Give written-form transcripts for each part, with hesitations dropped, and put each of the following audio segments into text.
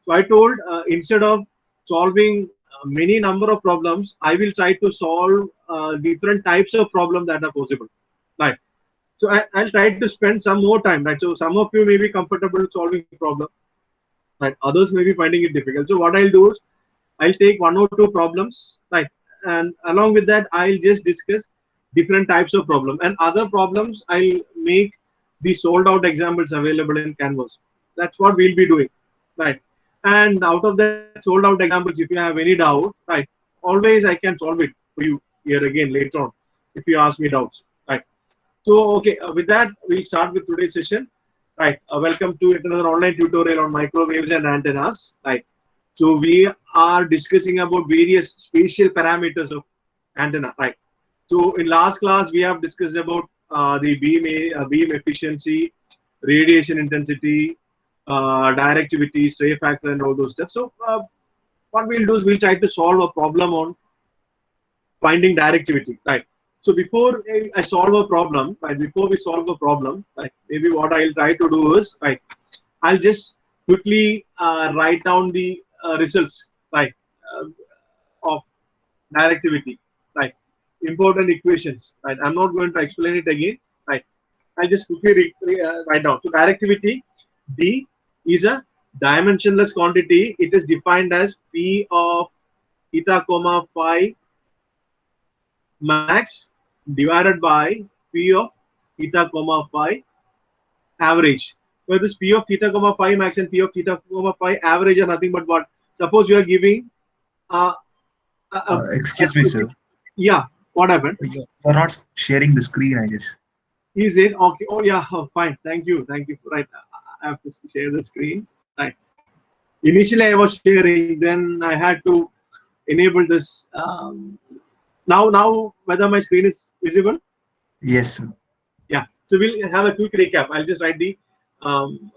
So I told instead of solving many number of problems, I will try to solve different types of problems that are possible. Right. So I'll try to spend some more time. Right. So some of you may be comfortable solving problem. Right. Others may be finding it difficult. So what I'll do is I'll take one or two problems. Right. And along with that, I'll just discuss different types of problem, and other problems I'll make the sold out examples available in Canvas. That's what we'll be doing. Right. And out of that sold out examples, if you have any doubt, right, always I can solve it for you here again later on if you ask me doubts. Right. So, okay, with that, we'll start with today's session. Right. Welcome to another online tutorial on microwaves and antennas. Right. So, we are discussing about various spatial parameters of antenna. Right. So, in last class, we have discussed about the beam efficiency, radiation intensity, directivity, stray factor, and all those stuff. So, what we'll do is we'll try to solve a problem on finding directivity, right? So before I solve a problem, right, before we solve a problem, right, maybe what I'll try to do is, right, I'll just quickly write down the results, right, of directivity, right, important equations, right. I'm not going to explain it again, right. I'll just quickly write down. So directivity, D is a dimensionless quantity. It is defined as P of theta comma phi max divided by P of theta comma phi average. Where this P of theta comma phi max and P of theta comma phi average are nothing but what? Suppose you are giving a Excuse me, sir. yeah, what happened? You're not sharing the screen, I guess. Is it okay? Oh yeah, fine. Thank you. Thank you. Right. I have to share the screen. Right. Initially I was sharing, then I had to enable this. Now whether my screen is visible? Yes, sir. Yeah. So we'll have a quick recap. I'll just write the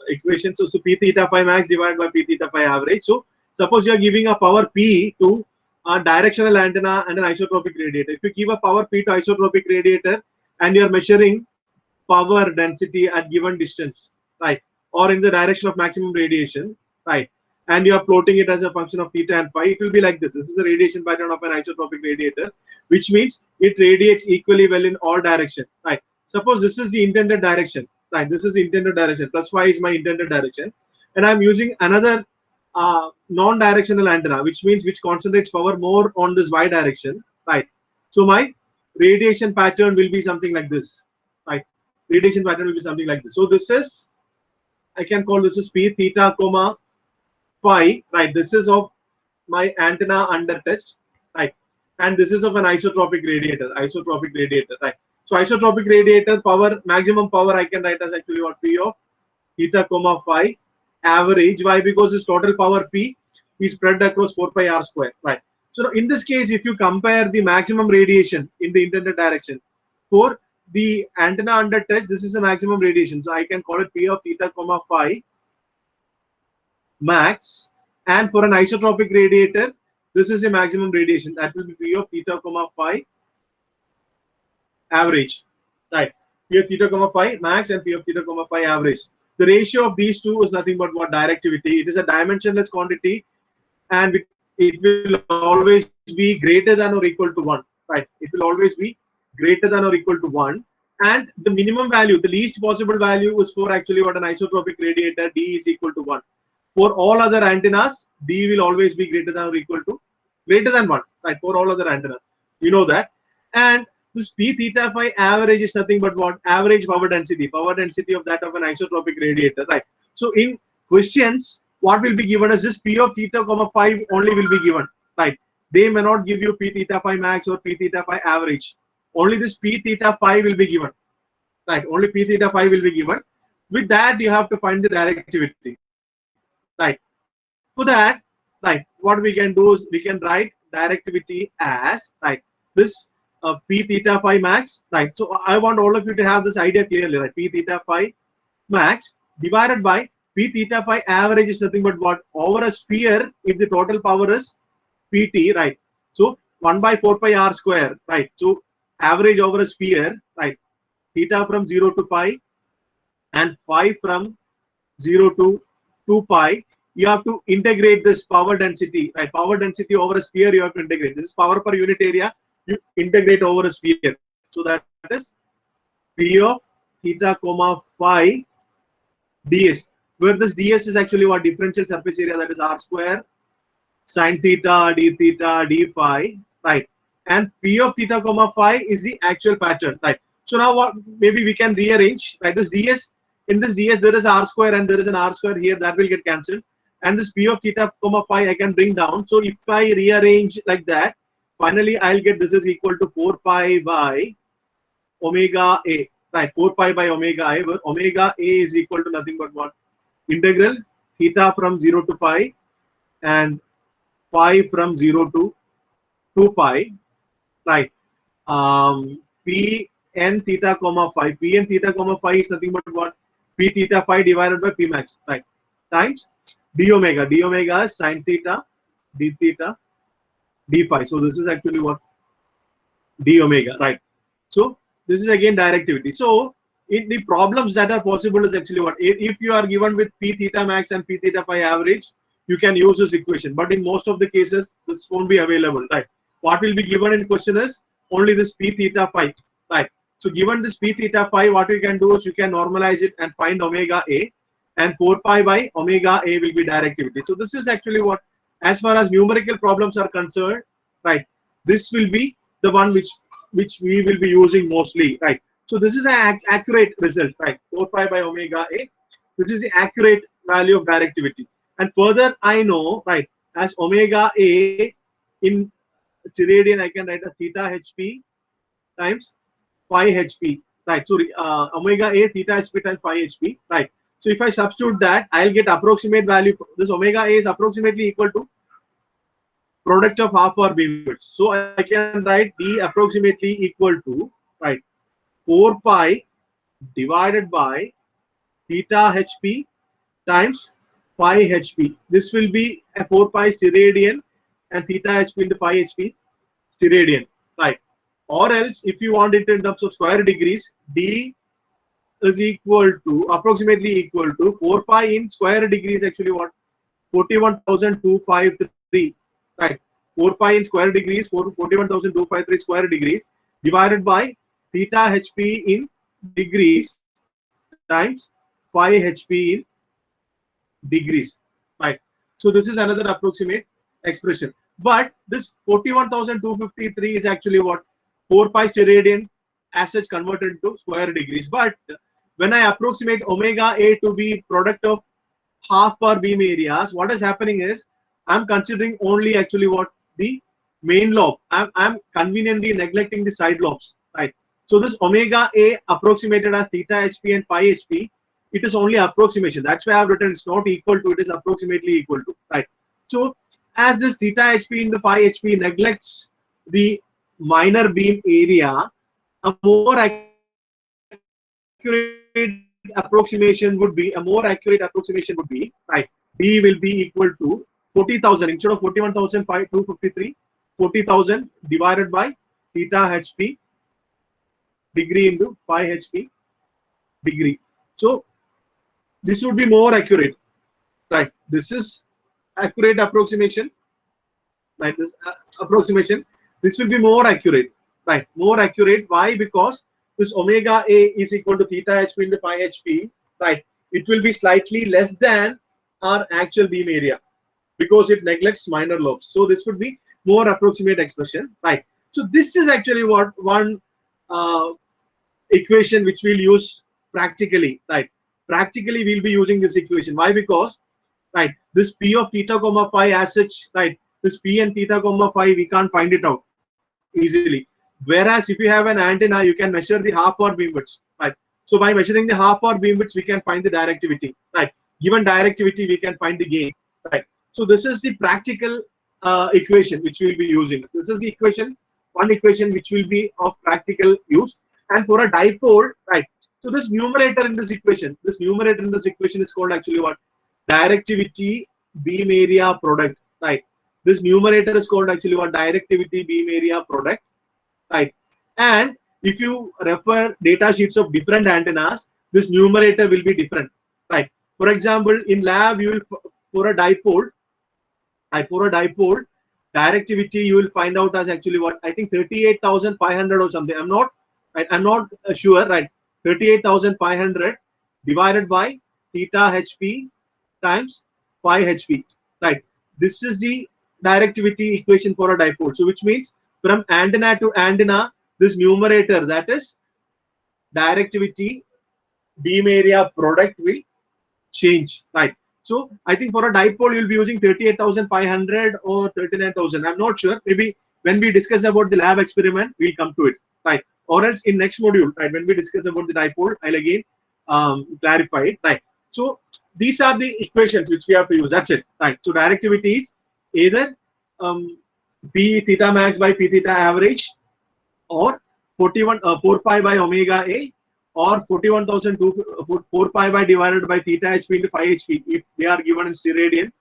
equation. So P theta phi max divided by P theta phi average. So suppose you are giving a power P to a directional antenna and an isotropic radiator. If you give a power P to isotropic radiator and you are measuring power density at given distance, right, or in the direction of maximum radiation, right, and you are plotting it as a function of theta and phi, it will be like this. This is a radiation pattern of an isotropic radiator, which means it radiates equally well in all directions, right. Suppose this is the intended direction, right, this is the intended direction, plus phi is my intended direction, and I'm using another non-directional antenna, which means which concentrates power more on this y direction, right. So my radiation pattern will be something like this, right. Radiation pattern will be something like this. So this is, I can call this is P theta comma phi, right. This is of my antenna under test, right, and this is of an isotropic radiator, right. So isotropic radiator power, maximum power I can write as actually what? P of theta comma phi average. Why? Because this total power P is spread across 4 pi r square, right. So in this case, if you compare the maximum radiation in the intended direction for the antenna under test, this is the maximum radiation. So I can call it P of theta comma phi max, and for an isotropic radiator, this is the maximum radiation. That will be P of theta comma phi average, right. P of theta comma phi max and P of theta comma phi average. The ratio of these two is nothing but what? Directivity. It is a dimensionless quantity, and it will always be greater than or equal to 1, right. It will always be greater than or equal to 1, and the minimum value, the least possible value, is for actually what? An isotropic radiator, D is equal to 1. For all other antennas, D will always be greater than or equal to greater than 1, right, for all other antennas, you know that. And this P theta phi average is nothing but what? Average power density of that of an isotropic radiator, right. So in questions, what will be given as this P of theta comma phi only will be given, right. They may not give you P theta phi max or P theta phi average. Only this P theta phi will be given, right. Only P theta phi will be given. With that, you have to find the directivity, right. For that, right, what we can do is we can write directivity as, right, this P theta phi max, right. So I want all of you to have this idea clearly, right. P theta phi max divided by P theta phi average is nothing but what? Over a sphere, if the total power is Pt, right. So 1 by 4 pi r square, right. So average over a sphere, right. Theta from 0 to pi and phi from 0 to 2 pi you have to integrate this power density, right? Power density over a sphere, you have to integrate. This is power per unit area, you integrate over a sphere. So that is P of theta comma phi ds, where this ds is actually what differential surface area, that is r square sine theta d phi, right? And P of theta comma phi is the actual pattern, right? So now what, maybe we can rearrange, right? This ds, in this ds there is r square and there is an r square here, that will get cancelled. And this P of theta comma phi I can bring down. So if I rearrange like that, finally I'll get this is equal to 4 pi by omega a, right? 4 pi by omega a, where omega a is equal to nothing but what? Integral theta from 0 to pi and phi from 0 to 2 pi, right? P n theta comma phi. P n theta comma phi is nothing but what? P theta phi divided by P max, right? Times d omega. D omega is sine theta d theta d phi. So this is actually what? D omega, right? So this is again directivity. So in the problems that are possible is actually what? If you are given with P theta max and P theta phi average, you can use this equation. But in most of the cases, this won't be available, right? What will be given in question is only this P theta phi, right? So given this P theta phi, what you can do is you can normalize it and find omega A, and 4 pi by omega A will be directivity. So this is actually what, as far as numerical problems are concerned, right? This will be the one which we will be using mostly, right? So this is an accurate result, right? 4 pi by omega A, which is the accurate value of directivity. And further, I know, right, as omega A in steradian, I can write as theta hp times phi hp, right? So omega A theta hp times phi hp, right? So if I substitute that, I'll get approximate value. This omega A is approximately equal to product of half power beamwidth. So I can write D approximately equal to, right, 4 pi divided by theta hp times phi hp. This will be a 4 pi steradian and theta hp into phi hp steradian, right? Or else, if you want it in terms of square degrees, D is equal to approximately equal to 4 pi in square degrees, actually what? 41,253, right? 4 pi in square degrees, 41,253 square degrees divided by theta hp in degrees times phi hp in degrees, right? So this is another approximate expression. But this 41,253 is actually what? 4 pi steradian as such converted to square degrees. But when I approximate omega A to be product of half power beam areas, what is happening is I'm considering only actually what? The main lobe. I'm conveniently neglecting the side lobes, right? So this omega A approximated as theta hp and phi hp, it is only approximation. That's why I've written it's not equal to, it is approximately equal to, right? So as this theta hp into phi hp neglects the minor beam area, a more accurate approximation would be, right? D will be equal to 40,000 instead of 41,253, 40,000 divided by theta hp degree into phi hp degree. So this would be more accurate, right? This is accurate approximation, right? This approximation, this will be more accurate, right? More accurate. Why? Because this omega A is equal to theta hp into phi hp, right? It will be slightly less than our actual beam area because it neglects minor lobes. So this would be more approximate expression, right? So this is actually what one equation which we'll use practically, right? Practically we'll be using this equation. Why? Because, right, this P of theta comma phi as such, right, this P and theta comma phi, we can't find it out easily. Whereas if you have an antenna, you can measure the half power beamwidth, right? So by measuring the half power beamwidth, we can find the directivity, right? Given directivity, we can find the gain, right? So this is the practical equation which we will be using. This is the equation, one equation which will be of practical use. And for a dipole, right? So this numerator in this equation is called actually what? Directivity beam area product, right? This numerator is called actually what? Directivity beam area product, right? And if you refer data sheets of different antennas, this numerator will be different, right? For example, in lab, you will for a dipole, right, for a dipole, directivity you will find out as actually what I think 38,500 or something. I'm not right. I'm not sure. Right, 38,500 divided by theta hp times phi hp. Right. This is the directivity equation for a dipole. So which means from antenna to antenna, this numerator, that is directivity beam area product, will change, right? So I think for a dipole you'll be using 38,500 or 39,000. I'm not sure. Maybe when we discuss about the lab experiment, we'll come to it, right? Or else in next module, right? When we discuss about the dipole, I'll again clarify it, right? So these are the equations which we have to use. That's it, right? So directivity is either P theta max by P theta average, or 4 pi by omega A, or 4 pi by divided by theta hp into phi hp if they are given in steradian,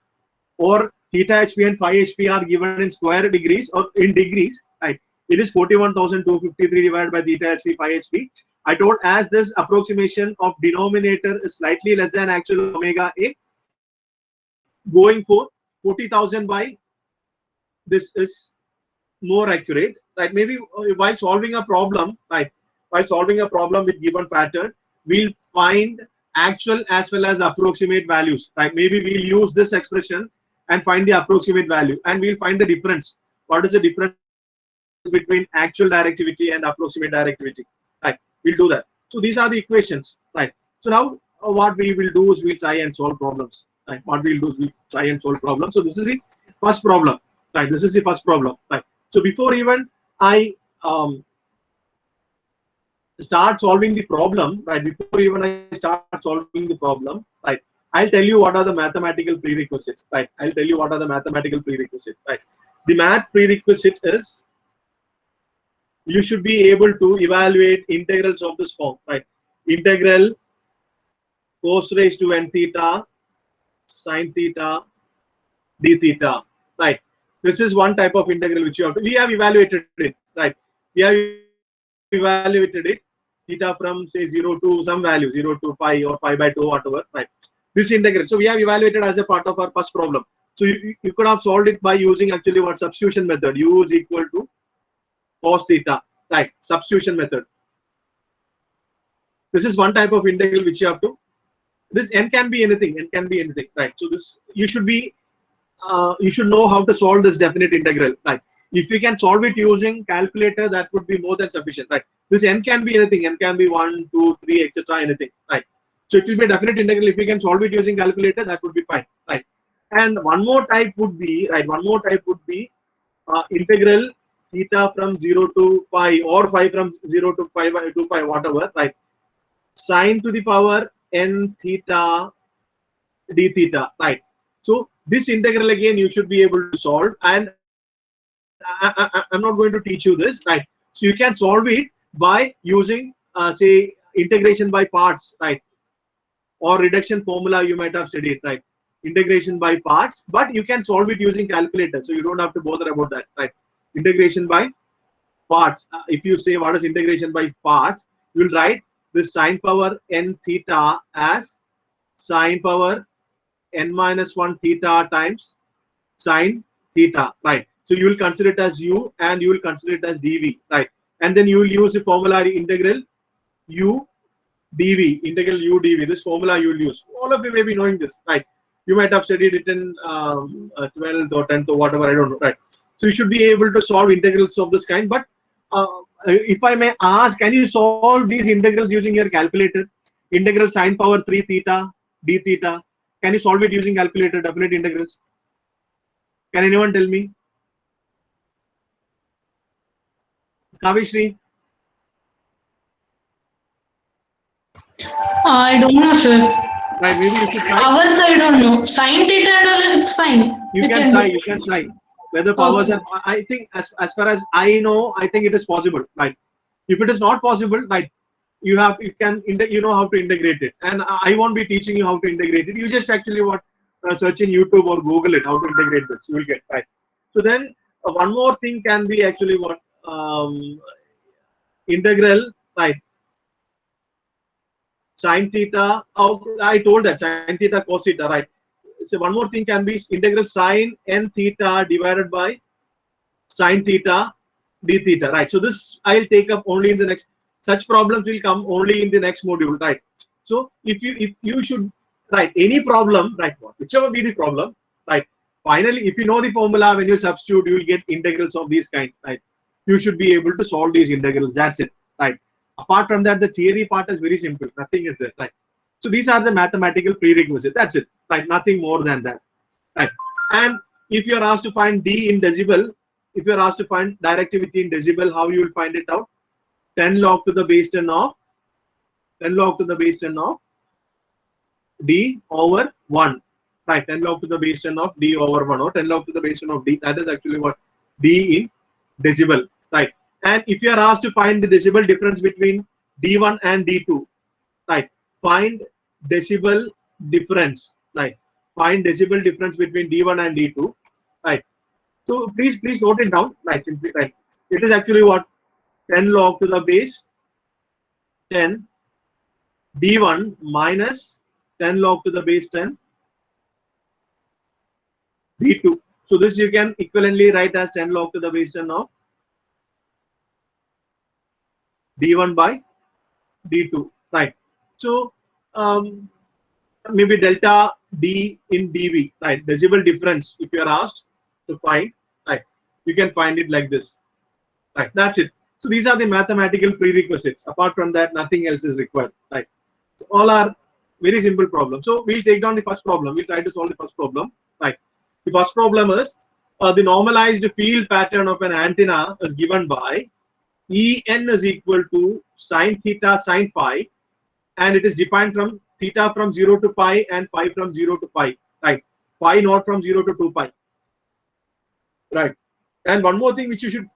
or theta hp and phi hp are given in square degrees or in degrees, right? It is 41,253 divided by theta hp phi hp. I told as this approximation of denominator is slightly less than actual omega A, going for 40,000 by this is more accurate, right? Maybe while solving a problem, right? While solving a problem with given pattern, we'll find actual as well as approximate values, right? Maybe we'll use this expression and find the approximate value, and we'll find the difference. What is the difference between actual directivity and approximate directivity, right? We'll do that. So these are the equations, right? So now what we will do is we'll try and solve problems, right? What we'll do is we'll try and solve problems. So this is the first problem, right? This is the first problem, right? So before even I start solving the problem, right? Before even I start solving the problem, right? I'll tell you what are the mathematical prerequisites, right? I'll tell you what are the mathematical prerequisites, right? The math prerequisite is you should be able to evaluate integrals of this form, right? Integral cos raised to n theta sine theta d theta, right? This is one type of integral which you have to, we have evaluated it, right? We have evaluated it, theta from say 0 to some value, 0 to pi or pi by 2, whatever, right? This integral. So we have evaluated as a part of our first problem. So you could have solved it by using actually what substitution method. U is equal to cos theta, right? Substitution method. This is one type of integral which you have to. This n can be anything. N can be anything, right? So this you should be. You should know how to solve this definite integral, right? If you can solve it using calculator, that would be more than sufficient, right? This n can be anything. N can be 1, 2, 3, etc. Anything, right? So it will be a definite integral. If you can solve it using calculator, that would be fine, right? And one more type would be, right? One more type would be integral theta from 0 to pi, or phi from 0 to pi by 2 pi, whatever, right? Sine to the power n theta d theta, right? So this integral again you should be able to solve, and I'm not going to teach you this, right? So you can solve it by using say integration by parts, right? Or reduction formula you might have studied, right? Integration by parts, but you can solve it using calculator, so you don't have to bother about that, right? Integration by parts. If you say what is integration by parts, you will write this sine power n theta as sine power n minus 1 theta times sine theta, right? So you will consider it as u, and you will consider it as dv, right? And then you will use the formula integral u dv, integral u dv. This formula you will use. All of you may be knowing this, right? You might have studied it in 12th or 10th or whatever, I don't know, right? So you should be able to solve integrals of this kind. But if I may ask, can you solve these integrals using your calculator? Integral sine power 3 theta d theta. Can you solve it using calculator, definite integrals? Can anyone tell me? Kavishri? I don't know, sir. Right, maybe you should try. Hours, I don't know. Sine theta and all, it's fine. You We can do. try. You can try. Whether powers Okay. are, I think as far as I know, I think it is possible, right? If it is not possible, right, you know how to integrate it, and I won't be teaching you how to integrate it. You just actually search in YouTube or Google it how to integrate this. You will get, right. So then one more thing can be actually what integral, right? Sine theta. Oh, I told that sine theta cos theta, right? so one more thing can be integral sine n theta divided by sine theta d theta, right? So this I'll take up only in the next. Such problems will come only in the next module, right? So if you should write any problem, right, whichever be the problem, right, finally if you know the formula, when you substitute you will get integrals of these kind, right? You should be able to solve these integrals. That's it, right? Apart from that, the theory part is very simple. Nothing is there, right? So these are the mathematical prerequisites. That's it, right? Nothing more than that, right? And if you are asked to find D in decibel, if you are asked to find directivity in decibel, how you will find it out? 10 log to the base 10 of 10 log to the base 10 of D over 1, right? 10 log to the base 10 of D over 1, or 10 log to the base 10 of D. That is actually what D in decibel, right? And if you are asked to find the decibel difference between D1 and D2, right? Find decibel difference, right? Find decibel difference between D1 and D2, right? So please note it down, right? Simply, right? It is actually what 10 log to the base 10 D1 minus 10 log to the base 10 D2. So this you can equivalently write as 10 log to the base 10 of D1 by D2, right? So maybe delta D in dV, right? Decibel difference, if you are asked to find, right? You can find it like this, right? That's it. So these are the mathematical prerequisites. Apart from that, nothing else is required, right? So all are very simple problems. So we'll take down the first problem. We'll try to solve the first problem, right? The first problem is the normalized field pattern of an antenna is given by En is equal to sine theta sine phi, and it is defined from theta from 0 to pi and phi from 0 to pi, right? Phi not from 0 to 2 pi, right? And one more thing which you should,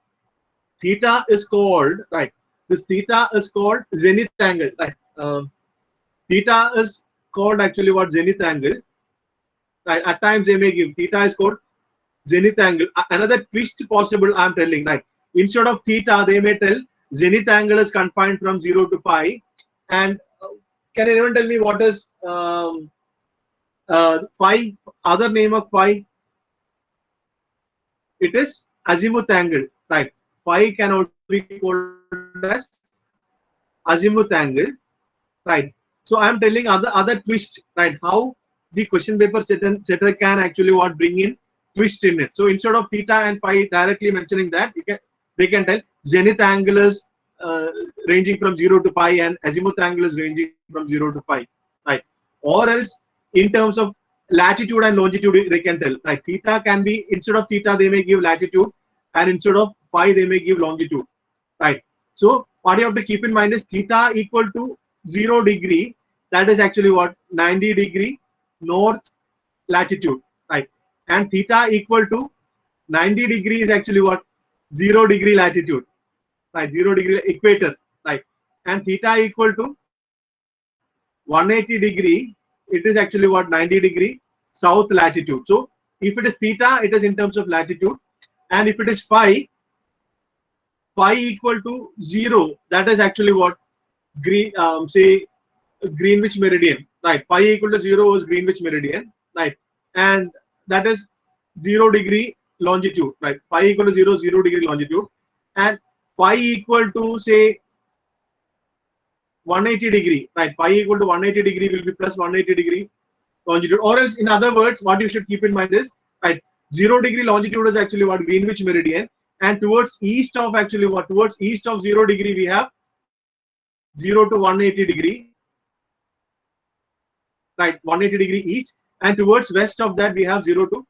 theta is called, right? This theta is called zenith angle, right? Theta is called actually what? Zenith angle, right? At times they may give theta is called zenith angle. Another twist possible, I'm telling, right? Instead of theta, they may tell zenith angle is confined from 0 to pi. And can anyone tell me what is phi? Other name of phi? It is azimuth angle, right? Phi can also be called as azimuth angle, right? So I am telling other twists, right? How the question paper setter can actually what bring in twist in it. So instead of theta and phi directly mentioning that, they can tell zenith angle is ranging from 0 to pi and azimuth angle is ranging from 0 to pi, right? Or else in terms of latitude and longitude, they can tell, right? Theta can be, instead of theta they may give latitude, and instead of phi they may give longitude, right? So what you have to keep in mind is theta equal to 0 degree, that is actually what? 90 degree north latitude, right? And theta equal to 90 degree is actually what? 0 degree latitude, right? 0 degree equator, right? And theta equal to 180 degree, it is actually what? 90 degree south latitude. So if it is theta, it is in terms of latitude, and if it is phi equal to 0, that is actually what? Say Greenwich meridian, right? Phi equal to 0 is Greenwich meridian, right? And that is 0 degree longitude, right? Phi equal to 0, 0 degree longitude, and phi equal to say 180 degree, right? Phi equal to 180 degree will be plus 180 degree longitude. Or else, in other words, what you should keep in mind is, right, 0 degree longitude is actually what? Greenwich meridian, and towards east of actually what? Towards east of 0 degree we have 0 to 180 degree, right? 180 degree east, and towards west of that we have 0 to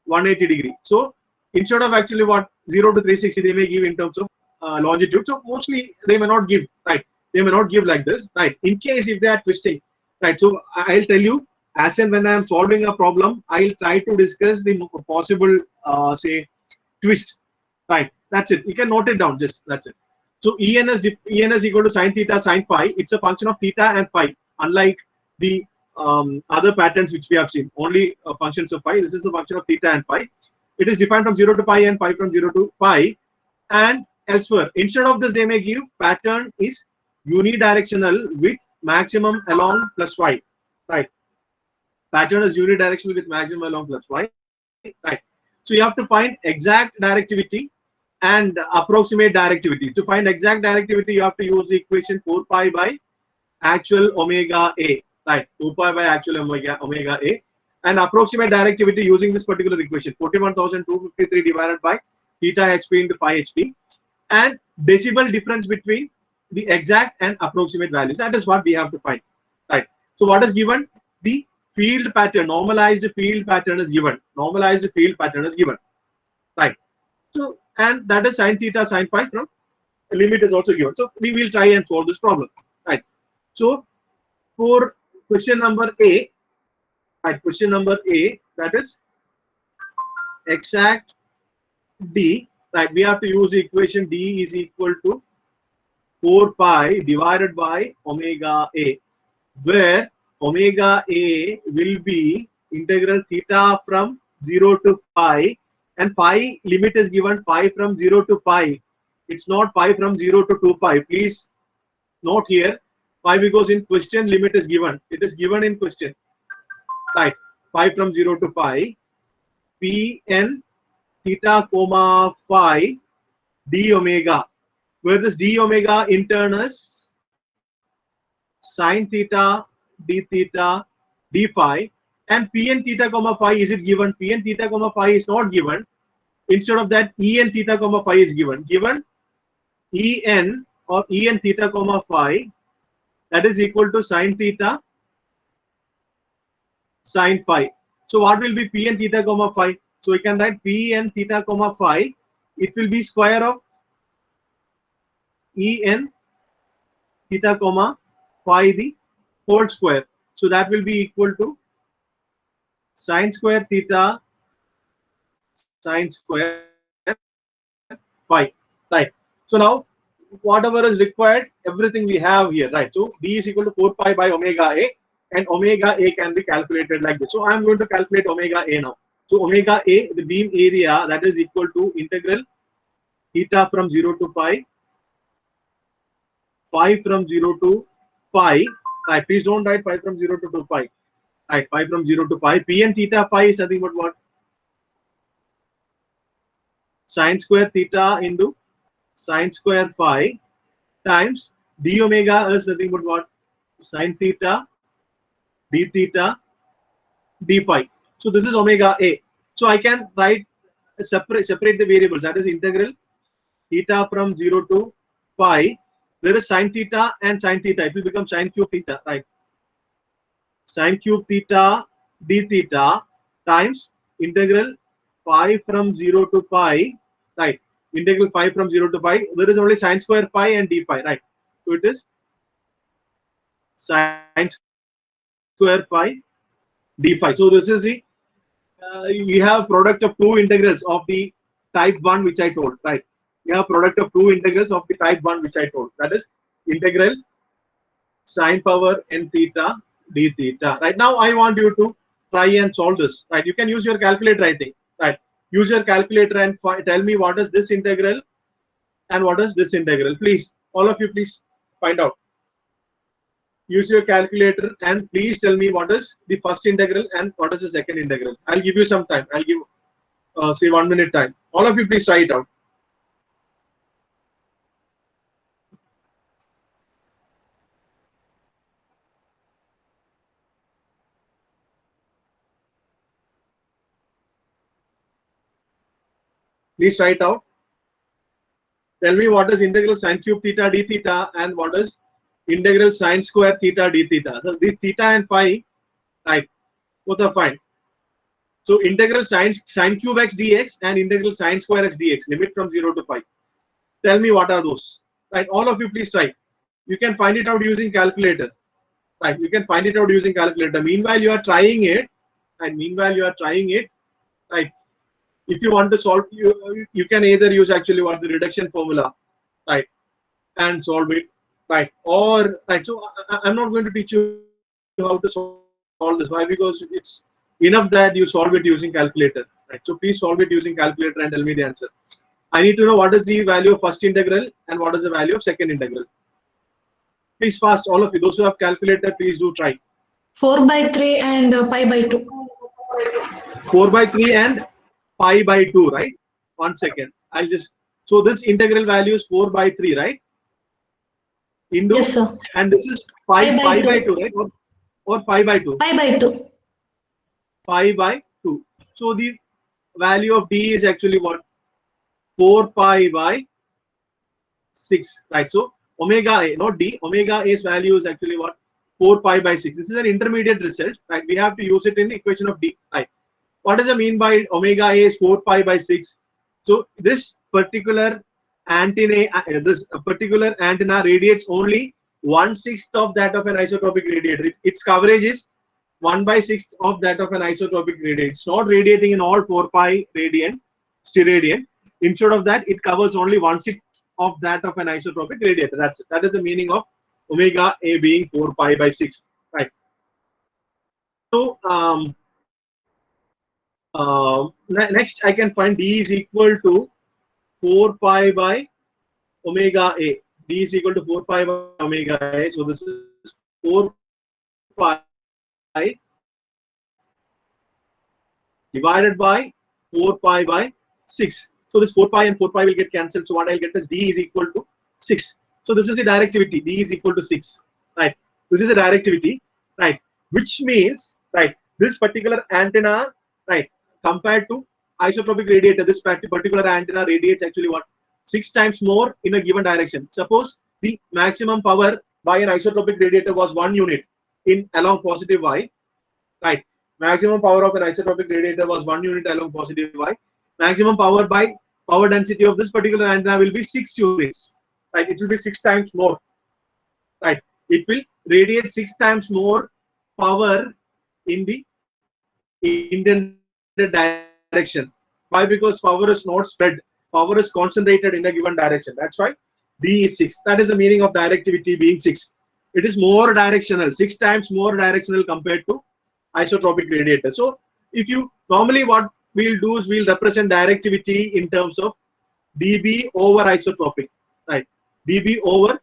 180 degree. So instead of actually what? 0 to 360, they may give in terms of longitude. So mostly they may not give, right? They may not give like this, right? In case if they are twisting, right? So I'll tell you, as and when I am solving a problem, I'll try to discuss the possible say twist, right? That's it. You can note it down, just that's it. So En is equal to sine theta sine phi. It's a function of theta and phi, unlike the other patterns which we have seen, only functions of phi. This is a function of theta and phi. It is defined from 0 to pi and phi from 0 to pi. And elsewhere, instead of this, they may give pattern is unidirectional with maximum along plus phi, right? Pattern is unidirectional with maximum along plus y. Right. So you have to find exact directivity and approximate directivity. To find exact directivity, you have to use the equation 4 pi by actual omega a. Right. 2 pi by actual omega a. And approximate directivity using this particular equation 41,253 divided by theta hp into phi hp, and decibel difference between the exact and approximate values. That is what we have to find. Right. So what is given? The field pattern, normalized field pattern is given. Normalized field pattern is given. Right. So, and that is sine theta sine phi from limit is also given. So we will try and solve this problem. Right. So for question number A, right, question number A, that is exact D, right, we have to use the equation D is equal to 4 pi divided by omega A, where omega A will be integral theta from 0 to pi, and phi limit is given pi from 0 to pi. It's not pi from 0 to 2 pi. Please note here, pi, because in question limit is given. It is given in question. Right, pi from 0 to pi, Pn theta comma phi d omega, where this d omega in turn is sine theta d theta d phi, and Pn theta comma phi, is it given? Pn theta comma phi is not given. Instead of that, En theta comma phi is given. Given En or En theta comma phi, that is equal to sine theta sine phi. So what will be Pn theta comma phi? So we can write Pn theta comma phi. It will be square of En theta comma phi the whole square. So that will be equal to sine square theta sine square phi. Right. So now whatever is required, everything we have here. Right. So D is equal to 4 pi by omega A, and omega A can be calculated like this. So I am going to calculate omega A now. So omega A, the beam area, that is equal to integral theta from 0 to pi, phi from 0 to pi. Right, please don't write pi from 0 to 2 pi. Right, pi from 0 to pi. Pn theta phi is nothing but what? Sine square theta into sine square phi times d omega is nothing but what? Sine theta d theta d phi. So this is omega A. So I can write separate the variables. That is integral theta from 0 to pi. There is sine theta and sine theta. It will become sine cube theta, right? Sine cube theta d theta times integral pi from 0 to pi, right? Integral pi from 0 to pi. There is only sine square pi and d phi, right? So it is sine square phi d phi. So this is the we have product of two integrals of the type 1 which I told, right? We have product of two integrals of the type 1 which I told, that is integral sine power n theta d theta. Right, now I want you to try and solve this. Right, you can use your calculator, I think. Right, use your calculator and tell me what is this integral and what is this integral. Please, all of you, please find out. Use your calculator and please tell me what is the first integral and what is the second integral. I'll give you some time. I'll give say 1 minute time. All of you, please try it out. Please try it out. Tell me what is integral sine cube theta d theta and what is integral sine square theta d theta. So these theta and phi, right, both are fine. So integral sine cube x dx and integral sine square x dx, limit from 0 to pi. Tell me what are those. Right, all of you, please try. You can find it out using calculator. Right, you can find it out using calculator. Meanwhile, you are trying it, and meanwhile you are trying it. Right, if you want to solve, you can either use actually what the reduction formula, right, and solve it, right, or right. So I'm not going to teach you how to solve this. Why? Because it's enough that you solve it using calculator, right? So please solve it using calculator and tell me the answer. I need to know what is the value of first integral and what is the value of second integral. Please fast, all of you. Those who have calculator, please do try. 4/3 and pi by 2. 4/3 and pi by 2, right? 1 second. I'll just, so this integral value is 4/3, right? Into, Yes, sir. and this is pi by 2, right? Or 5/2? Pi by 2. Pi by 2. So the value of d is actually what? 4 pi by 6, right? So omega a, not d, omega a's value is actually what? 4 pi by 6. This is an intermediate result, right? We have to use it in the equation of d, right? What does it mean by omega a is 4 pi by 6? So this particular antenna, radiates only 1/6 of that of an isotropic radiator. Its coverage is 1/6 of that of an isotropic radiator. It's not radiating in all 4 pi steradian. Instead of that, it covers only 1/6 of that of an isotropic radiator. That's it. That is the meaning of omega a being 4 pi by 6, right? So next I can find d is equal to 4 pi by omega a. D is equal to 4 pi by omega a. So this is 4 pi divided by 4 pi by 6. So this 4 pi and 4 pi will get cancelled. So what I'll get is d is equal to 6. So this is the directivity. D is equal to 6. Right. This is a directivity. Right. Which means, right, this particular antenna, right, compared to isotropic radiator, this particular antenna radiates actually what? 6 times more in a given direction. Suppose the maximum power by an isotropic radiator was 1 unit in along positive y, right? Maximum power of an isotropic radiator was 1 unit along positive y. Maximum power by power density of this particular antenna will be 6 units, right? It will be 6 times more, right? It will radiate 6 times more power in the intended direction. Why? Because power is not spread. Power is concentrated in a given direction. That's why D is 6. That is the meaning of directivity being 6. It is more directional, 6 times more directional compared to isotropic radiator. So if you normally what we'll do is we'll represent directivity in terms of dB over isotropic, right? dB over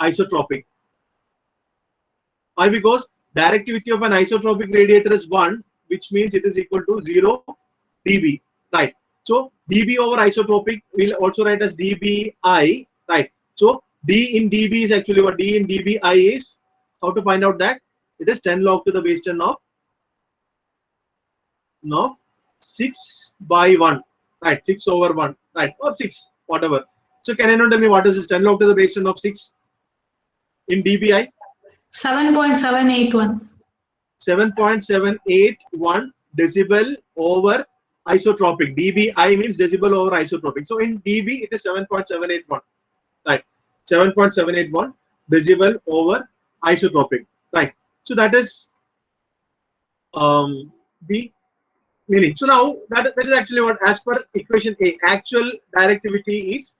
isotropic. Why? Because directivity of an isotropic radiator is 1, which means it is equal to 0 dB, right? So dB over isotropic we'll also write as dBi, right? So D in dB is actually what? D in dBi is, how to find out that? It is 10 log to the base 10 of 6 by 1, right? 6 over 1, right? Or 6, whatever. So can anyone tell me what is this 10 log to the base 10 of 6 in dBi? 7.781. 7.781 decibel over isotropic. dBi means decibel over isotropic. So in dB it is 7.781, right? 7.781 decibel over isotropic, right? So that is the meaning. So now that is actually what, as per equation A, actual directivity is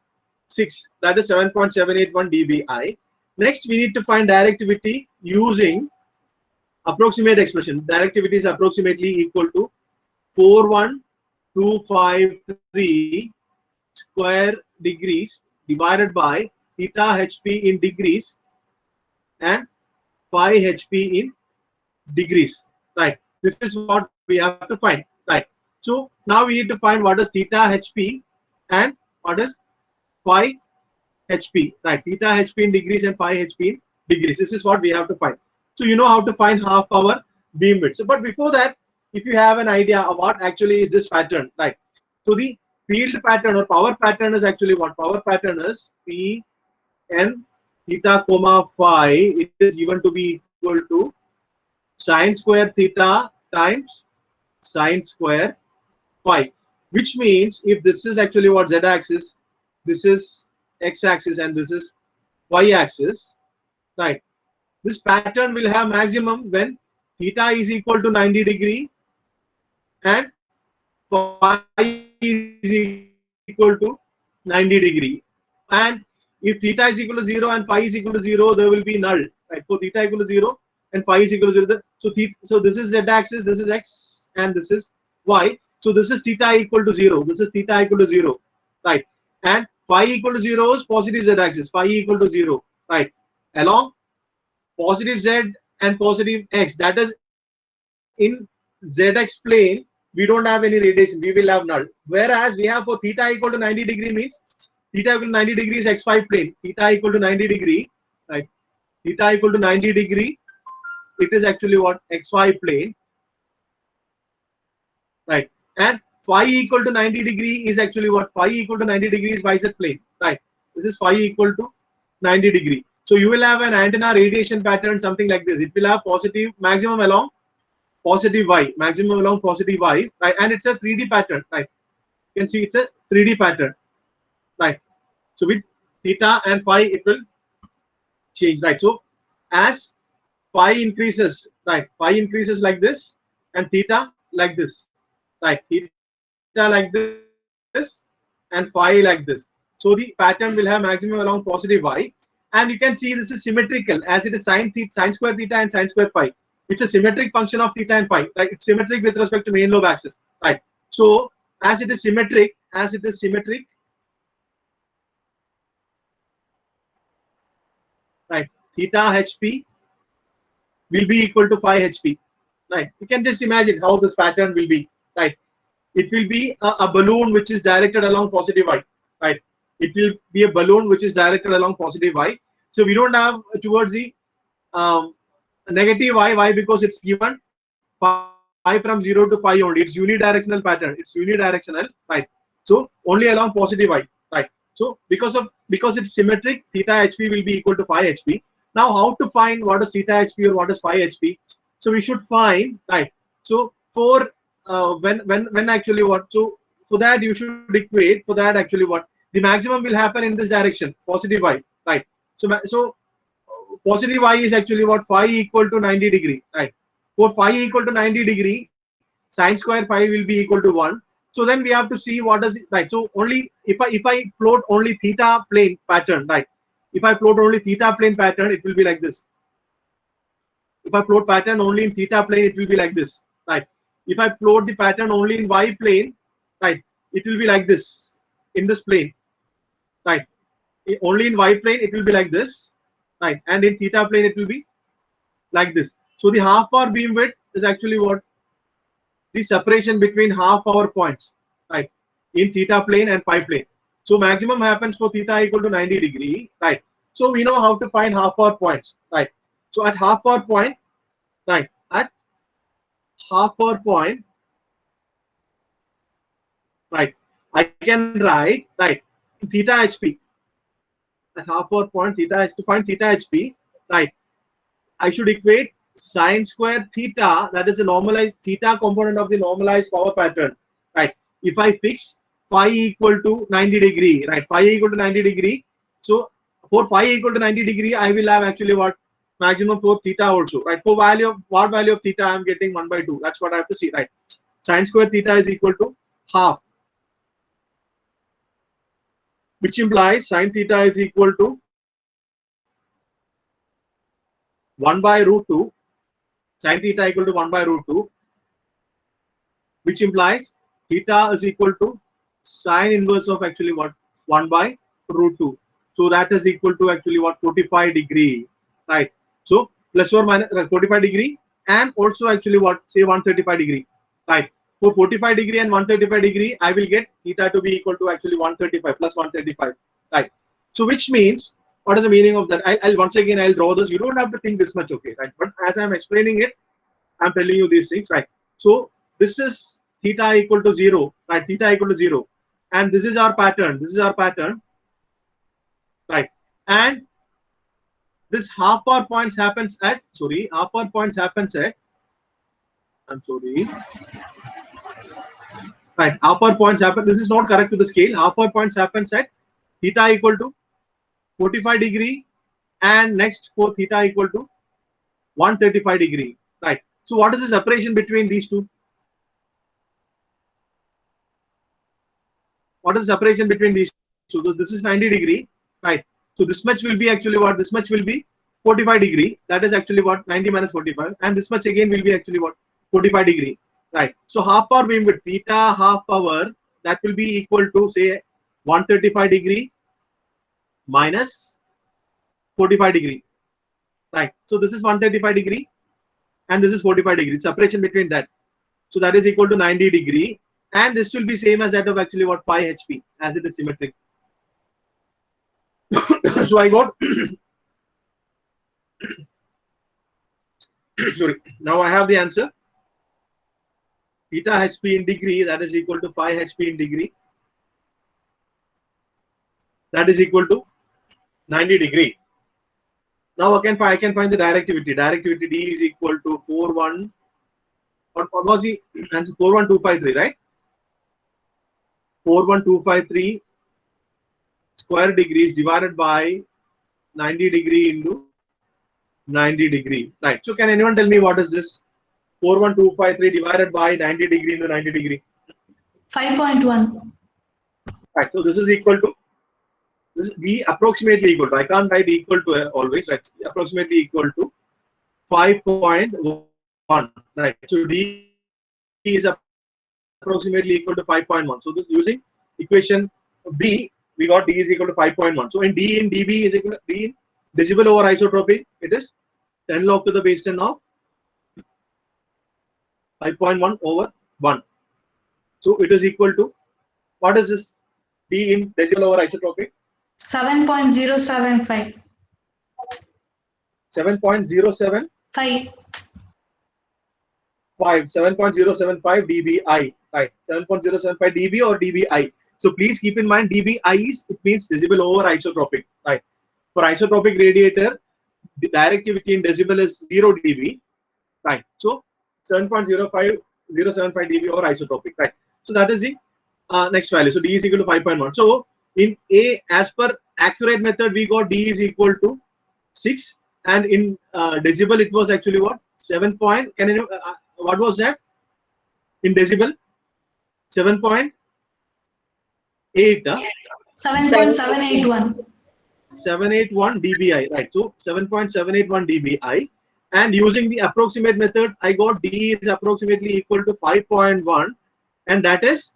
6. That is 7.781 dBi. Next, we need to find directivity using approximate expression. Directivity is approximately equal to 41253 square degrees divided by theta hp in degrees and phi hp in degrees, right? This is what we have to find, right? So now we need to find what is theta hp and what is phi hp, right? Theta hp in degrees and phi hp in degrees. This is what we have to find. So you know how to find half power beamwidth. So, but before that, if you have an idea of what actually is this pattern, right? So the field pattern or power pattern is actually what? Power pattern is P n theta comma phi. It is given to be equal to sine square theta times sine square phi, which means if this is actually what z axis, this is x axis and this is y axis, right? This pattern will have maximum when theta is equal to 90 degree and phi is equal to 90 degree. And if theta is equal to 0 and phi is equal to 0, there will be null, right? So theta equal to 0 and phi is equal to 0. So this is z axis, this is x, and this is y. So this is theta equal to 0. This is theta equal to 0, right? And phi equal to 0 is positive z axis. Phi equal to 0, right? Along positive z and positive x. That is, in zx plane, we don't have any radiation. We will have null. Whereas we have for theta equal to 90 degree means theta equal to 90 degree is x5 plane. Theta equal to 90 degree, right? Theta equal to 90 degree. It is actually what? xy plane, right? And phi equal to 90 degree is actually what? Phi equal to 90 degree is yz plane, right? This is phi equal to 90 degree. So you will have an antenna radiation pattern something like this. It will have positive maximum along positive y, maximum along positive y, right? And it's a 3D pattern, right? You can see it's a 3D pattern, right? So with theta and phi, it will change, right? So as phi increases, right? Phi increases like this, and theta like this, right? Theta like this, and phi like this. So the pattern will have maximum along positive y, and you can see this is symmetrical as it is sine square theta and sine square phi. It's a symmetric function of theta and phi, right? It's symmetric with respect to main lobe axis, right? So as it is symmetric, right? Theta hp will be equal to phi hp, right? You can just imagine how this pattern will be, right? It will be a balloon which is directed along positive y, right? It will be a balloon which is directed along positive y. So we don't have towards the negative y. Why? Because it's given phi from 0 to phi only. It's unidirectional pattern. It's unidirectional, right? So only along positive y, right? So because it's symmetric, theta hp will be equal to phi hp. Now how to find what is theta hp or what is phi hp? So we should find, right? So for when actually what? So for that you should equate. For that actually what? The maximum will happen in this direction, positive y, right? So positive y is actually what? Phi equal to 90 degree, right? For phi equal to 90 degree, sine square phi will be equal to 1. So then we have to see what does it, right? So only if I plot only theta plane pattern, right? If I plot only theta plane pattern, it will be like this. If I plot pattern only in theta plane, it will be like this, right? If I plot the pattern only in y plane, right, it will be like this in this plane, right? Only in y plane it will be like this, right? And in theta plane it will be like this. So the half power beam width is actually what? The separation between half power points, right? In theta plane and phi plane. So maximum happens for theta equal to 90 degree, right? So we know how to find half power points, right? So at half power point, right? At half power point, right? I can write, right? Theta hp at half power point theta to find theta hp, right? I should equate sine square theta, that is the normalized theta component of the normalized power pattern, right? If I fix phi equal to 90 degree, right? Phi equal to 90 degree. So for phi equal to 90 degree, I will have actually what? Maximum for theta also, right? For value of what value of theta I am getting 1/2. That's what I have to see, right? Sine square theta is equal to half, which implies sine theta is equal to 1/√2. Sine theta equal to 1/√2, which implies theta is equal to sine inverse of actually what? 1/√2. So that is equal to actually what? 45 degree, right? So plus or minus 45 degree, and also actually what? Say 135 degree, right? For 45 degree and 135 degree, I will get theta to be equal to actually 135 plus 135, right? So which means, what is the meaning of that? I'll once again I'll draw this. You don't have to think this much, okay, right? But as I'm explaining it, I'm telling you these things, right? So this is theta equal to 0, right? Theta equal to 0, and this is our pattern. This is our pattern, right? And this half power points happens at half power points happens at right, half power points happen. This is not correct to the scale. Half power points happens at theta equal to 45 degree, and next for theta equal to 135 degree, right? So what is the separation between these two? What is the separation between these two? So this is 90 degree, right? So this much will be actually what? This much will be 45 degree. That is actually what? 90 minus 45, and this much again will be actually what? 45 degree, right? So half power beam with theta half power, that will be equal to say 135 degree minus 45 degree, right? So this is 135 degree and this is 45 degree. Separation between that. So that is equal to 90 degree, and this will be same as that of actually what 5 HP as it is symmetric. So I got sorry. Now I have the answer. Theta HP in degree, that is equal to 5 HP in degree. That is equal to 90 degree. Now I can find the directivity. Directivity D is equal to 41. What was the answer? 41253, right? 41253 square degrees divided by 90 degree into 90 degree. Right. So can anyone tell me what is this? 41253 divided by 90 degree into 90 degree. 5.1. Right. So this is equal to, this is B approximately equal to, I can't write equal to always, right? Approximately equal to 5.1. Right. So D is approximately equal to 5.1. So this using equation B, we got D is equal to 5.1. So in dB is equal to D in decibel over isotropic, it is 10 log to the base 10 of 5.1 over 1. So it is equal to, what is this? D in decibel over isotropic? 7.075. 7.075, 7.075 dBi, right? 7.075 dB or dBi. So please keep in mind dBi is, it means decibel over isotropic, right? For isotropic radiator, the directivity in decibel is 0 dB, right? So 7.05075 dB over isotropic, right? So that is the next value. So D is equal to 5.1. So in A, as per accurate method, we got D is equal to 6, and in decibel it was actually what? 7 point. Can you what was that in decibel? 7.8. 7.781. 781 dBi, right? So 7.781 dBi, and using the approximate method, I got D is approximately equal to 5.1, and that is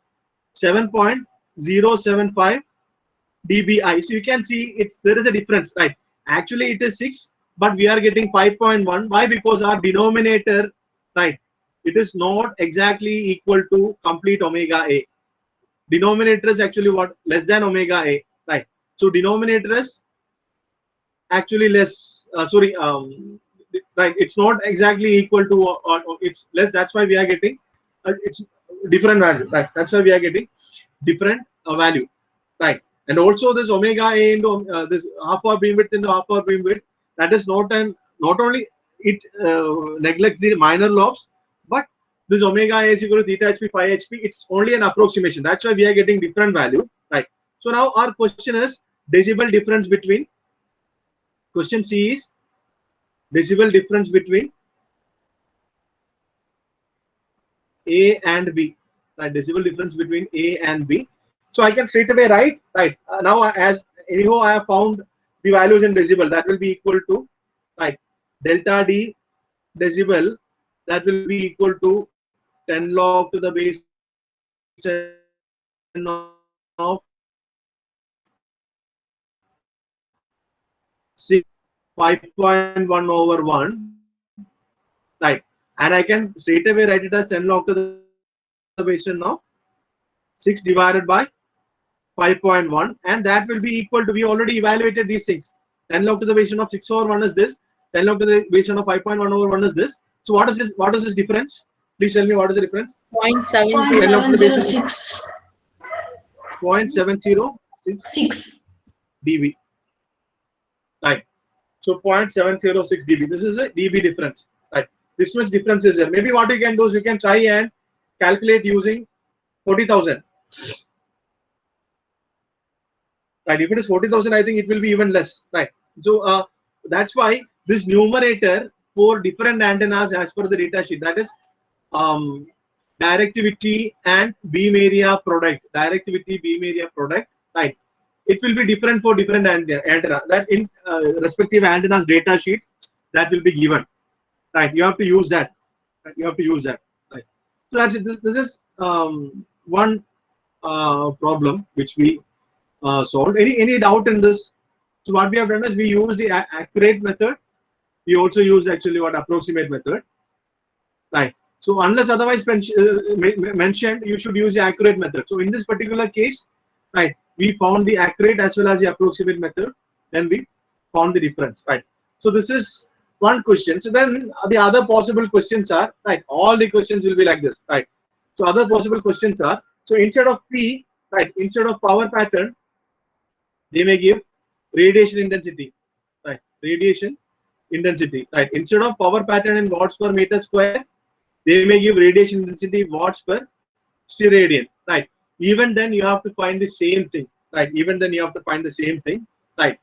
7.075 dBi. So you can see there is a difference, right? Actually it is 6, but we are getting 5.1. Why? Because our denominator, right, it is not exactly equal to complete omega A. Denominator is actually what? Less than omega A, right? So denominator is actually less, right, it's not exactly equal to, or it's less. That's why we are getting it's different value, right? That's why we are getting different value, right? And also this omega A into this half power beam width into half power beam width, that is not only it neglects the minor lobes, but this omega A is equal to theta HP, phi HP, it's only an approximation. That's why we are getting different value, right? So now our question is decibel difference between, question C is decibel difference between A and B, right? Decibel difference between A and B. So I can straight away write, right? Now as anyhow I have found the values in decibel, that will be equal to, right, delta D decibel, that will be equal to 10 log to the base 10 of 6, 5.1 over 1, right? And I can straight away write it as 10 log to the base 10 of 6 divided by 5.1, and that will be equal to, we already evaluated these things. 10 log to the base 10 of 6 over 1 is this, 10 log to the base 10 of 5.1 over 1 is this. So what is this? What is this difference? Please tell me what is the difference? 0.70. 10 log to the base 10 of 0.706. 0.706 dB, right? So 0.706 dB. This is a dB difference, right? This much difference is there. Maybe what you can do is you can try and calculate using 40,000. Right? If it is 40,000, I think it will be even less, right? So that's why this numerator for different antennas as per the data sheet, that is directivity and beam area product, directivity beam area product, right? It will be different for different antenna. That in respective antennas data sheet, that will be given, right? You have to use that. Right? You have to use that, right? So that's it. This is one problem which we solved. Any doubt in this? So what we have done is we used the accurate method, we also use actually what approximate method, right? So unless otherwise mentioned, you should use the accurate method. So in this particular case, right, we found the accurate as well as the approximate method, then we found the difference, right? So this is one question. So then the other possible questions are, right, all the questions will be like this, right? So other possible questions are, so instead of P, right, instead of power pattern, they may give radiation intensity, right? Radiation intensity, right? Instead of power pattern in watts per meter square, they may give radiation intensity watts per steradian, right? Even then you have to find the same thing, right? Even then you have to find the same thing, right?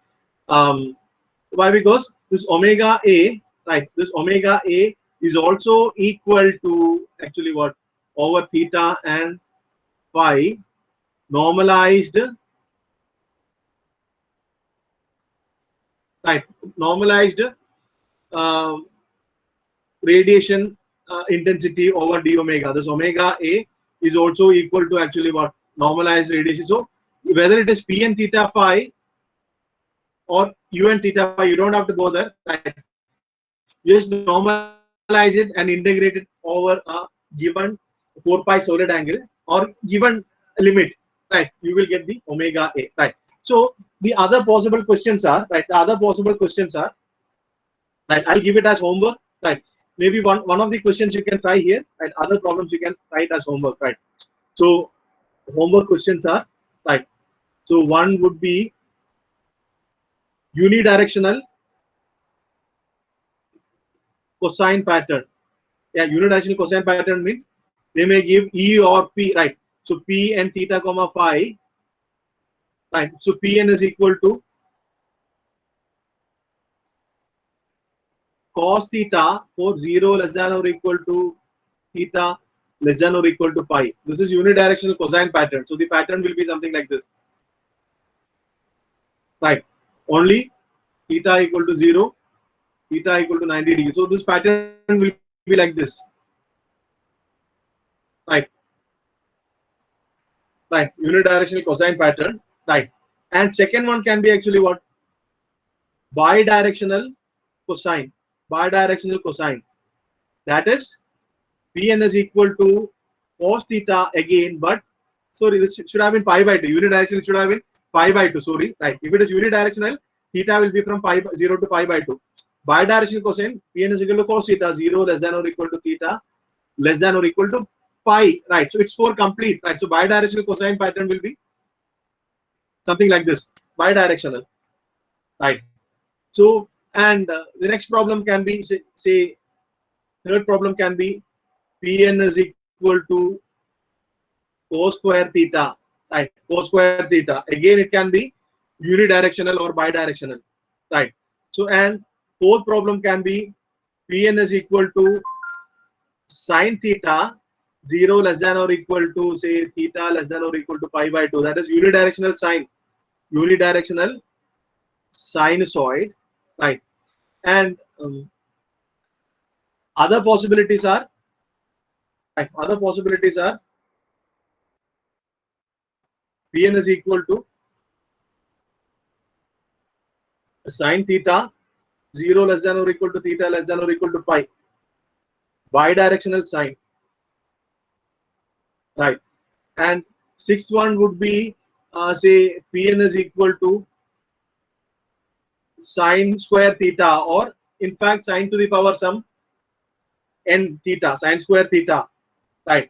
Why? Because this omega A, right? This omega A is also equal to actually what? Over theta and phi normalized, right? Normalized uh, radiation intensity over d omega. This omega A is also equal to actually what? Normalized radiation. So whether it is P and theta phi or U and theta phi, you don't have to go there, right? Just normalize it and integrate it over a given 4 pi solid angle or given limit, right? You will get the omega A, right? So the other possible questions are, right? The other possible questions are, right? I'll give it as homework, right? Maybe one of the questions you can try here, and other problems you can try it as homework, right? So homework questions are, right? So one would be unidirectional cosine pattern. Yeah, unidirectional cosine pattern means they may give E or P, right? So P and theta comma phi, right? So Pn is equal to cos theta for 0 less than or equal to theta less than or equal to pi. This is unidirectional cosine pattern. So the pattern will be something like this, right? Only theta equal to 0, theta equal to 90 degrees. So this pattern will be like this, right? Right, unidirectional cosine pattern, right? And second one can be actually what? Bidirectional cosine, bidirectional cosine. That is Pn is equal to cos theta again, but sorry, this should have been pi by 2. Unidirectional should have been pi by 2. Sorry, right? If it is unidirectional, theta will be from 0 to pi by 2. Bidirectional cosine, Pn is equal to cos theta, 0 less than or equal to theta less than or equal to pi, right? So it's for complete, right? So bidirectional cosine pattern will be something like this, bidirectional, right? So and the next problem can be say third problem can be Pn is equal to cos square theta, right? Cos square theta. Again, it can be unidirectional or bidirectional, right? So and fourth problem can be Pn is equal to sine theta 0 less than or equal to say theta less than or equal to pi by 2. That is unidirectional sine, unidirectional sinusoid, right? And other possibilities are, right, other possibilities are Pn is equal to sine theta 0 less than or equal to theta less than or equal to pi, bidirectional sine, right? And sixth one would be say Pn is equal to sine square theta, or in fact sine to the power some n theta, sine square theta, right?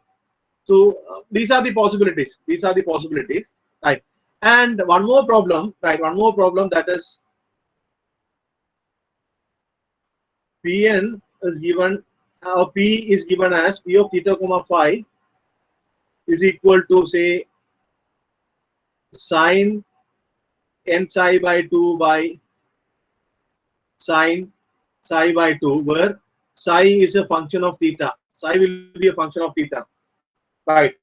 So these are the possibilities. These are the possibilities, right? And one more problem, right? One more problem, that is Pn is given, P is given as P of theta comma phi is equal to say sine n psi by 2 by sine psi by 2, where psi is a function of theta. Psi will be a function of theta, right?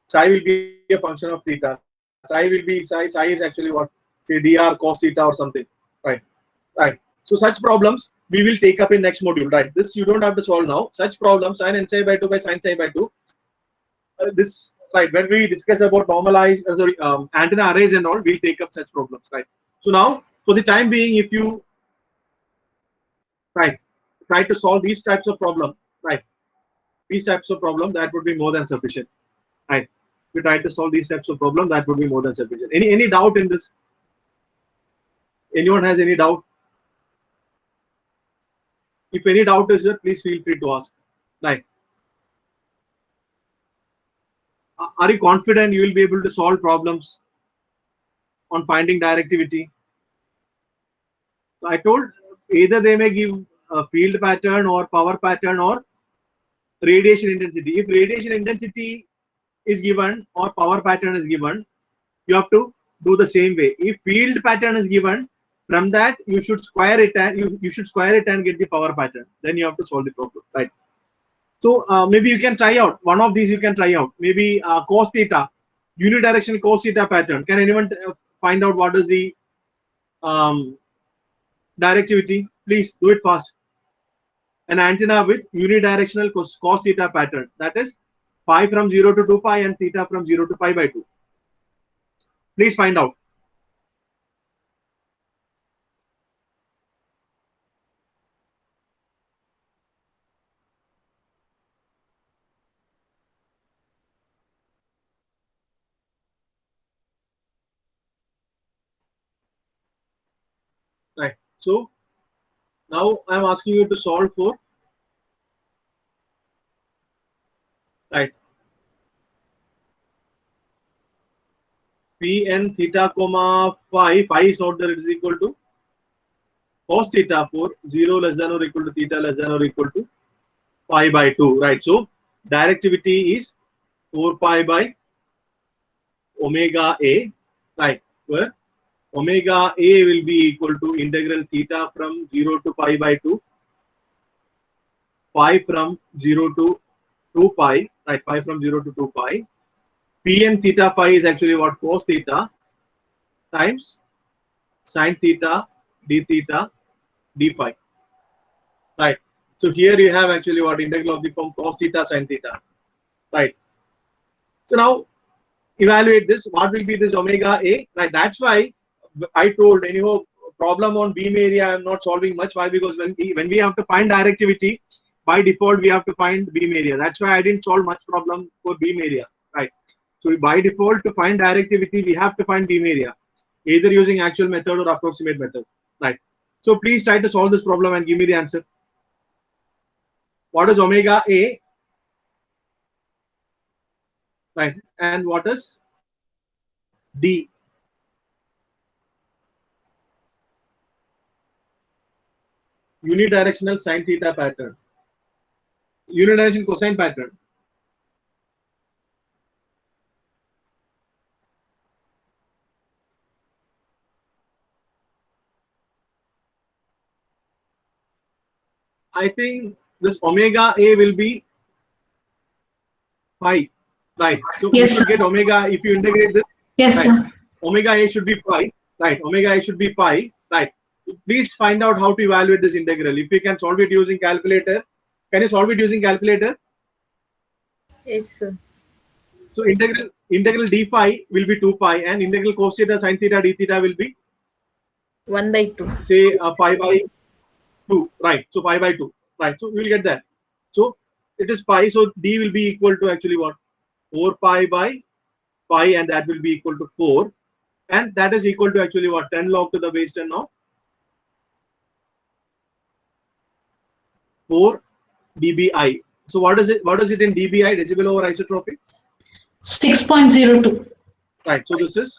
Psi will be a function of theta. Psi will be psi is actually what? Say dr cos theta or something, right? Right. So such problems we will take up in next module, right? This you don't have to solve now. Such problems, sine n psi by 2 by sine psi by 2. This, right, when we discuss about normalized antenna arrays and all, we'll take up such problems, right? So now for the time being, if you right? Try to solve these types of problem, right? These types of problem, that would be more than sufficient, right? We try to solve these types of problem, that would be more than sufficient. Any doubt in this? Anyone has any doubt? If any doubt is there, please feel free to ask, right? Are you confident you will be able to solve problems on finding directivity? So I told either they may give a field pattern or power pattern or radiation intensity. If radiation intensity is given or power pattern is given, you have to do the same way. If field pattern is given, from that you should square it and you should square it and get the power pattern. Then you have to solve the problem, right? So maybe you can try out one of these. You can try out maybe cos theta, unidirectional cos theta pattern. Can anyone find out what is the directivity? Please do it fast. An antenna with unidirectional cos theta pattern, that is pi from 0 to 2 pi and theta from 0 to pi by 2. Please find out. Right. So now I am asking you to solve for, right, Pn theta comma phi. Phi is not there. It is equal to cos theta for 0 less than or equal to theta less than or equal to pi by 2. Right. So directivity is 4 pi by omega a. Right. Where omega a will be equal to integral theta from 0 to pi by 2, pi from 0 to 2 pi, right? Pi from 0 to 2 pi. Pn theta phi is actually what? Cos theta times sin theta d theta d phi, right? So here you have actually what? Integral of the form cos theta sin theta, right? So now evaluate this. What will be this omega a, right? That's why I told anyhow problem on beam area I'm not solving much. Why? Because when we have to find directivity, by default we have to find beam area. That's why I didn't solve much problem for beam area, right? So by default, to find directivity we have to find beam area, either using actual method or approximate method, right? So please try to solve this problem and give me the answer. What is omega a, right? And what is d? Unidirectional sin theta pattern, unidirectional cosine pattern. I think this omega a will be pi, right? So Yes, you should sir. get omega if you integrate this, Yes, right? sir. Omega a should be pi, right? Omega a should be pi, right? Please find out how to evaluate this integral. If you can solve it using calculator, can you solve it using calculator? Yes, sir. So integral d phi will be 2 pi and integral cos theta sin theta d theta will be 1 by 2. say pi by 2, right? So pi by 2, right? So we will get that. So it is pi, so d will be equal to actually what? 4 pi by pi, and that will be equal to 4, and that is equal to actually what? 10 log to the base 10 of 4 dBi. So what is it? What is it in dBi? Decibel over isotropy. 6.02. Right. So this is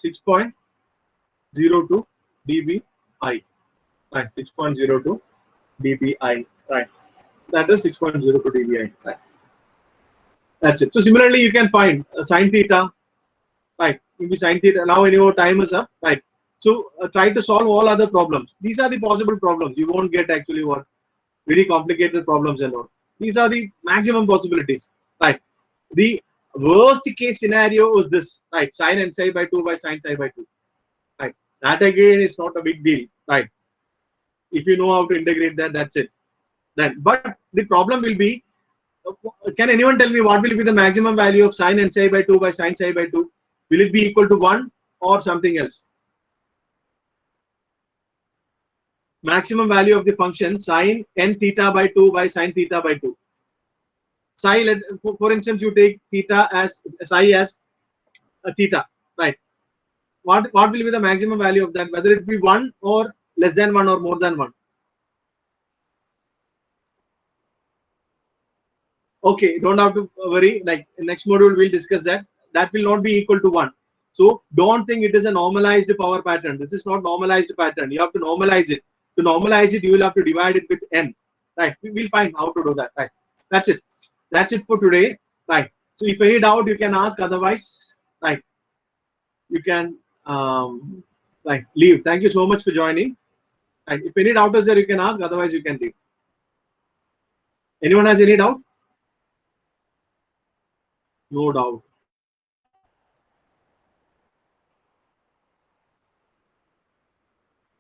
6.02 dBi. Right. 6.02 dBi. Right. That is 6.02 dBi. Right. That's it. So similarly, you can find sin theta. Right. Maybe sin theta. Now anyway, time is up. Right. So try to solve all other problems. These are the possible problems. You won't get actually what? Very complicated problems and all. These are the maximum possibilities, right? The worst case scenario is this, right? Sin n psi by 2 by sin psi by 2, right? That again is not a big deal, right? If you know how to integrate that, that's it. Then, but the problem will be, can anyone tell me what will be the maximum value of sin n psi by 2 by sin psi by 2? Will it be equal to 1 or something else? maximum value of the function sine n theta by 2 by sine theta by 2. Psi, for instance, you take theta as psi as a theta, right? What will be the maximum value of that? Whether it be 1 or less than 1 or more than 1. Okay, don't have to worry. Like next module, we'll discuss that. That will not be equal to 1. So don't think it is a normalized power pattern. This is not normalized pattern. You have to normalize it. To normalize it, you will have to divide it with n. Right? We will find how to do that. Right? That's it. That's it for today. Right? So if any doubt, you can ask. Otherwise, right? You can like leave. Thank you so much for joining. And if any doubt is there, you can ask. Otherwise, you can leave. Anyone has any doubt? No doubt.